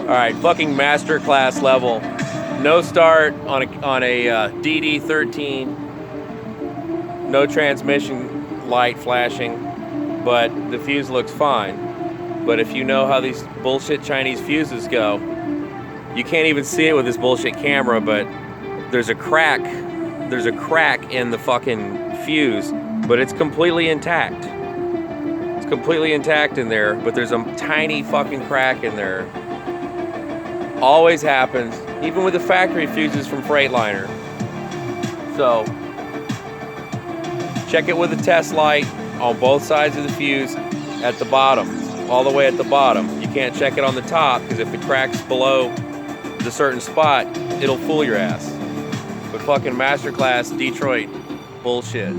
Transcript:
Alright, fucking masterclass level. No start on a DD13. No transmission light flashing, but the fuse looks fine. But if you know how these bullshit Chinese fuses go, you can't even see it with this bullshit camera, but there's a crack. There's a crack in the fucking fuse, but it's completely intact. It's completely intact in there, but there's a tiny fucking crack in there. Always happens, even with the factory fuses from Freightliner. So, check it with a test light on both sides of the fuse at the bottom, all the way at the bottom. You can't check it on the top, because if it cracks below the certain spot, it'll fool your ass. But fucking masterclass Detroit bullshit.